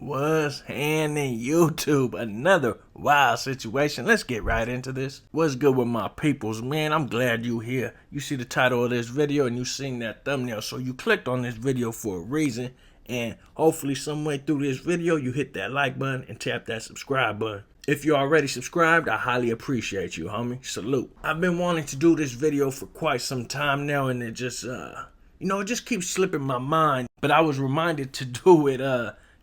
What's happening, YouTube? Another wild situation. Let's get right into this. What's good with my peoples, man? I'm glad you here. You see the title of this video and you seen that thumbnail, so you clicked on this video for a reason. And hopefully some way through this video you hit that like button and tap that subscribe button. If you're already subscribed, I highly appreciate you, homie. Salute. I've been wanting to do this video for quite some time now, and it just it just keeps slipping my mind. But I was reminded to do it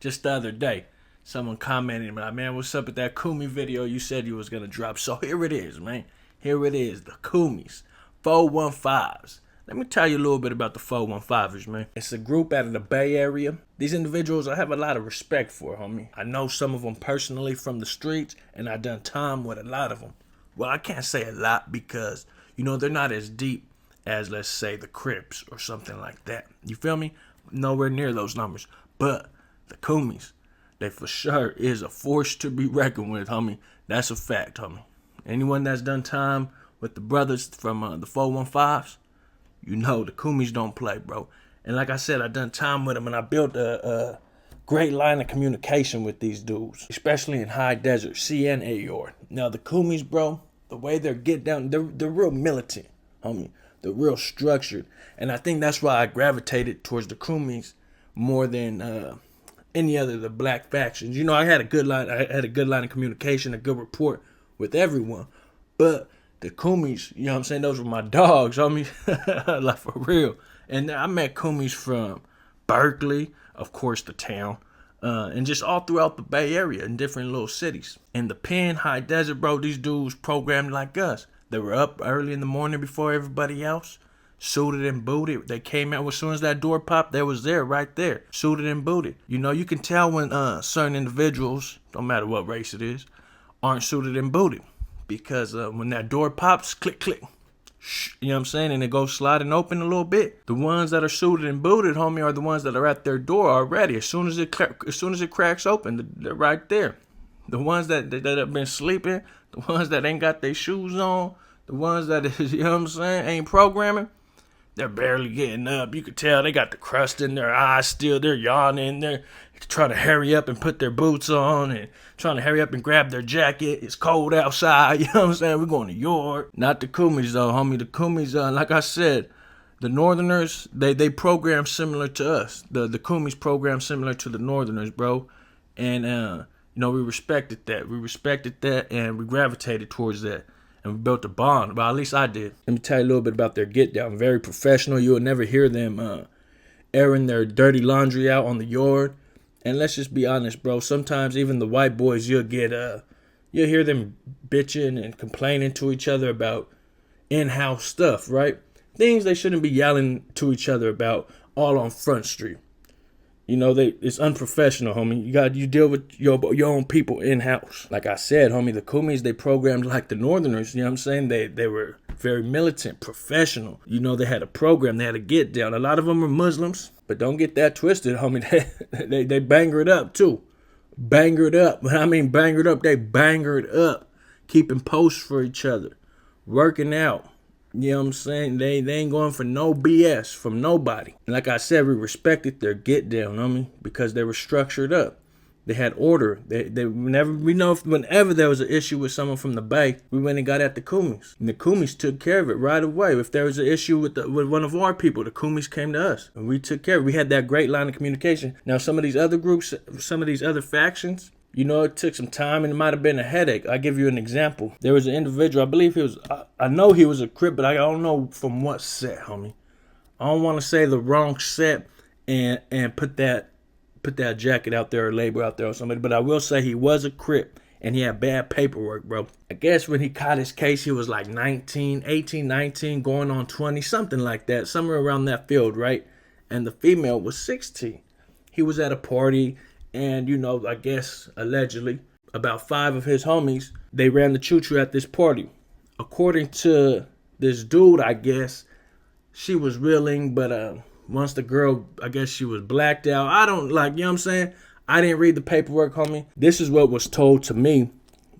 just the other day. Someone commented, man, what's up with that Kumi video you said you was gonna drop? So here it is, man. Here it is, the Kumis, 415s. Let me tell you a little bit about the 415ers, man. It's a group out of the Bay Area. These individuals I have a lot of respect for, homie. I know some of them personally from the streets, and I done time with a lot of them. Well, I can't say a lot because, they're not as deep as, let's say, the Crips or something like that. You feel me? Nowhere near those numbers. But the Kumis, they for sure is a force to be reckoned with, homie. That's a fact, homie. Anyone that's done time with the brothers from the 415s, the Kumis don't play, bro. And like I said, I done time with them, and I built a great line of communication with these dudes, especially in high desert, C and Ayor. Now, the Kumis, bro, the way they're get down, they're real militant, homie. They're real structured. And I think that's why I gravitated towards the Kumis more than any other of the black factions. I had a good line of communication, a good rapport with everyone. But the Kumis, those were my dogs, homie. Like, for real. And I met Kumis from Berkeley, of course, the town, and just all throughout the Bay Area in different little cities. In the Penn, high desert, bro, these dudes programmed like us. They were up early in the morning before everybody else, suited and booted. They came out as soon as that door popped, they was there, right there, suited and booted. You can tell when certain individuals, don't matter what race it is, aren't suited and booted. Because when that door pops, click, click, and it goes sliding open a little bit. The ones that are suited and booted, homie, are the ones that are at their door already. As soon as it cracks open, they're right there. The ones that have been sleeping, the ones that ain't got their shoes on, the ones that ain't programming, they're barely getting up. You could tell they got the crust in their eyes still. They're yawning. They're trying to hurry up and put their boots on and trying to hurry up and grab their jacket. It's cold outside. We're going to yard. Not the Kumis, though, homie. The Kumis, like I said, the Northerners, they program similar to us. The Kumis program similar to the Northerners, bro. And, we respected that. And we gravitated towards that. And we built a bond. Well, at least I did. Let me tell you a little bit about their get down. Very professional. You will never hear them airing their dirty laundry out on the yard. And let's just be honest, bro. Sometimes even the white boys, you'll hear them bitching and complaining to each other about in-house stuff, right? Things they shouldn't be yelling to each other about all on Front Street. It's unprofessional, homie. You deal with your own people in-house. Like I said, homie, the Kumis, they programmed like the Northerners, They were very militant, professional. They had a program, they had a get down. A lot of them were Muslims, but don't get that twisted, homie. They bangered up, too. Bangered up. When I mean bangered up, they bangered up. Keeping posts for each other. Working out. They ain't going for no BS from nobody. And like I said, we respected their get down, homie, because they were structured up. They had order. Whenever there was an issue with someone from the Bay, we went and got at the Kumis. And the Kumis took care of it right away. If there was an issue with one of our people, the Kumis came to us. And we took care of it. We had that great line of communication. Now, some of these other groups, some of these other factions, it took some time and it might have been a headache. I'll give you an example. There was an individual, I believe I know he was a Crip, but I don't know from what set, homie. I don't want to say the wrong set and put that jacket out there or label out there or somebody, but I will say he was a Crip and he had bad paperwork, bro. I guess when he caught his case, he was like 18, 19, going on 20, something like that, somewhere around that field, right? And the female was 16. He was at a party. And, I guess, allegedly, about 5 of his homies, they ran the choo-choo at this party. According to this dude, I guess, she was reeling, but once the girl, I guess she was blacked out. I don't, I didn't read the paperwork, homie. This is what was told to me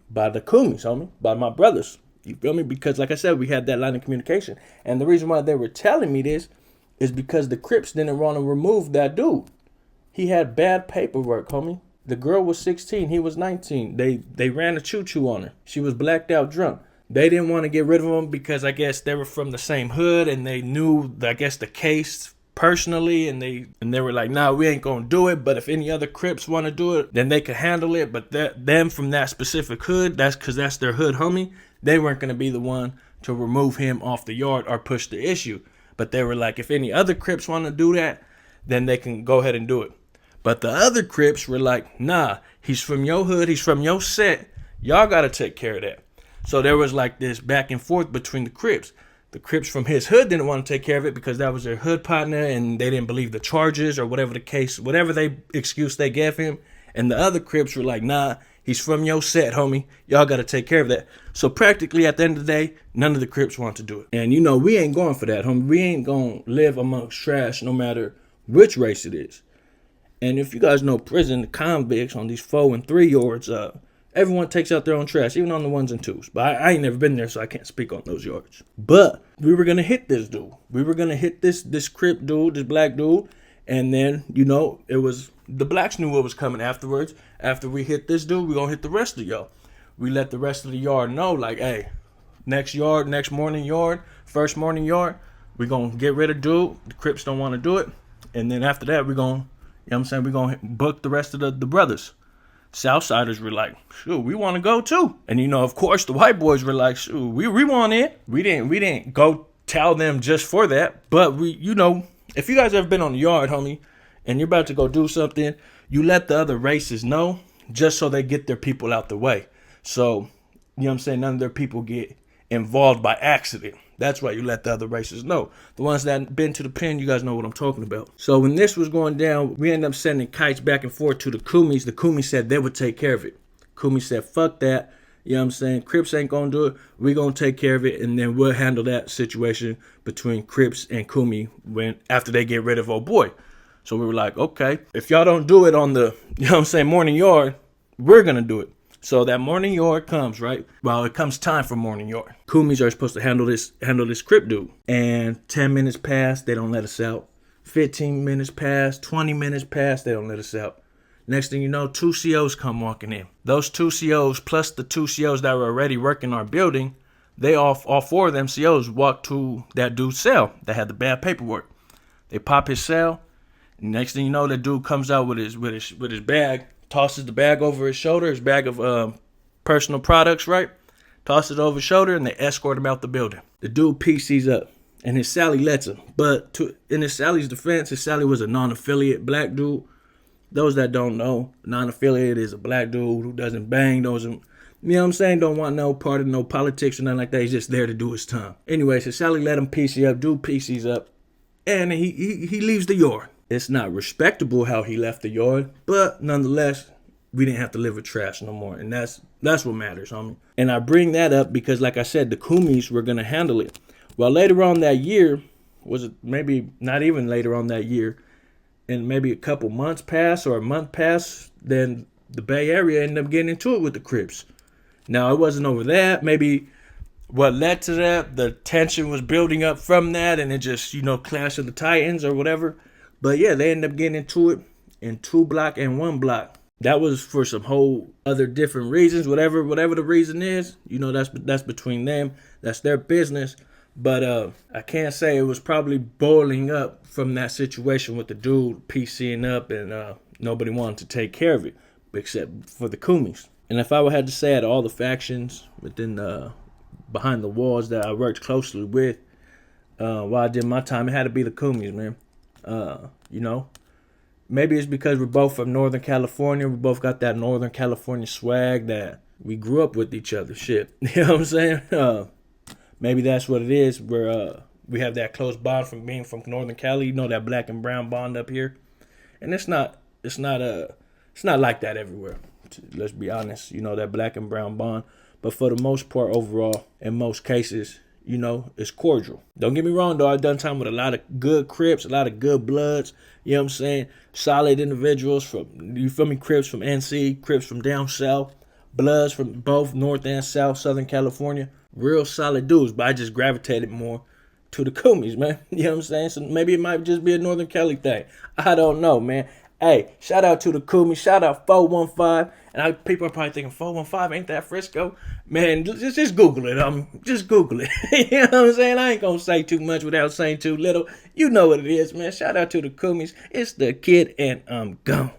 by the Kumis, homie, by my brothers. You feel me? Because, like I said, we had that line of communication. And the reason why they were telling me this is because the Crips didn't want to remove that dude. He had bad paperwork, homie. The girl was 16, he was 19. They ran a choo-choo on her. She was blacked out drunk. They didn't want to get rid of them because I guess they were from the same hood and they knew, I guess, the case personally, and they were like, nah, we ain't gonna do it, but if any other Crips want to do it, then they could handle it. But them from that specific hood, that's because that's their hood homie, they weren't gonna be the one to remove him off the yard or push the issue. But they were like, if any other Crips want to do that, then they can go ahead and do it. But the other Crips were like, nah, he's from your hood, he's from your set, y'all gotta take care of that. So there was like this back and forth between the Crips. The Crips from his hood didn't want to take care of it because that was their hood partner and they didn't believe the charges or whatever the case, whatever excuse they gave him. And the other Crips were like, nah, he's from your set, homie. Y'all got to take care of that. So practically at the end of the day, none of the Crips want to do it. And you know, we ain't going for that, homie. We ain't going to live amongst trash no matter which race it is. And if you guys know prison, the convicts on these 4 and 3 yards, everyone takes out their own trash, even on the 1s and 2s. But I ain't never been there, so I can't speak on those yards. But we were going to hit this dude. We were going to hit this Crip dude, this black dude. And then, you know, it was the blacks knew what was coming afterwards. After we hit this dude, we're going to hit the rest of y'all. We let the rest of the yard know, like, hey, next morning yard, first morning yard, we're going to get rid of dude. The Crips don't want to do it. And then after that, we're going to, you know what I'm saying, we're going to book the rest of the brothers. Southsiders were like, shoot, we want to go too. And you know, of course, the white boys were like, shoot, we want it. We didn't go tell them just for that. But we, you know, if you guys ever been on the yard, homie, and you're about to go do something, you let the other races know just so they get their people out the way. So, you know what I'm saying, none of their people get involved by accident. That's why you let the other races know. The ones that been to the pen, you guys know what I'm talking about. So when this was going down, we ended up sending kites back and forth to the Kumis. The Kumi said they would take care of it. Kumi said, fuck that. You know what I'm saying? Crips ain't going to do it. We're going to take care of it, and then we'll handle that situation between Crips and Kumi after they get rid of old boy. So we were like, okay, if y'all don't do it on the, you know what I'm saying, morning yard, we're going to do it. So that morning yard comes, right? Well, it comes time for morning yard. Kumis are supposed to handle this Crip dude. And 10 minutes pass, they don't let us out. 15 minutes pass, 20 minutes pass, they don't let us out. Next thing you know, 2 COs come walking in. Those 2 COs plus the 2 COs that were already working our building, they all 4 of them COs walked to that dude's cell that had the bad paperwork. They pop his cell. Next thing you know, that dude comes out with his bag, tosses the bag over his shoulder, his bag of personal products, right? Tosses it over his shoulder, and they escort him out the building. The dude PCs up, and his Sally lets him. But in his Sally's defense, his Sally was a non-affiliate black dude. Those that don't know, non-affiliate is a black dude who doesn't bang, doesn't, you know what I'm saying, don't want no part of no politics or nothing like that. He's just there to do his time. Anyways, his Sally let him PC up, dude PCs up, and he leaves the yard. It's not respectable how he left the yard, but nonetheless, we didn't have to live with trash no more. And that's what matters, homie. And I bring that up because, like I said, the Kumis were going to handle it. Well, later on that year, was it maybe not even later on that year, and maybe a couple months pass or a month pass, then the Bay Area ended up getting into it with the Crips. Now, it wasn't over that. Maybe what led to that, the tension was building up from that, and it just, you know, Clash of the Titans or whatever. But yeah, they ended up getting into it in 2 block and 1 block. That was for some whole other different reasons. Whatever the reason is, you know, that's between them. That's their business. But I can't say it was probably boiling up from that situation with the dude PCing up and nobody wanted to take care of it except for the Kumis. And if I had to say out of all the factions within behind the walls that I worked closely with while I did my time, it had to be the Kumis, man. You know, maybe it's because we're both from Northern California. We both got that Northern California swag that we grew up with each other. Shit, you know what I'm saying? Maybe that's what it is. We have that close bond from being from Northern Cali. You know, that black and brown bond up here, and it's not like that everywhere. Let's be honest. You know, that black and brown bond, but for the most part, overall, in most cases, you know, it's cordial. Don't get me wrong, though. I've done time with a lot of good Crips, a lot of good Bloods. You know what I'm saying? Solid individuals from, you feel me, Crips from NC, Crips from down south, Bloods from both North and South, Southern California. Real solid dudes, but I just gravitated more to the Kumis, man. You know what I'm saying? So maybe it might just be a Northern Cali thing. I don't know, man. Hey, shout out to the Kumi. Shout out 415. And people are probably thinking 415 ain't that Frisco? Man, just Google it. Just Google it. You know what I'm saying? I ain't gonna say too much without saying too little. You know what it is, man. Shout out to the Kumis. It's the kid, and I'm gone.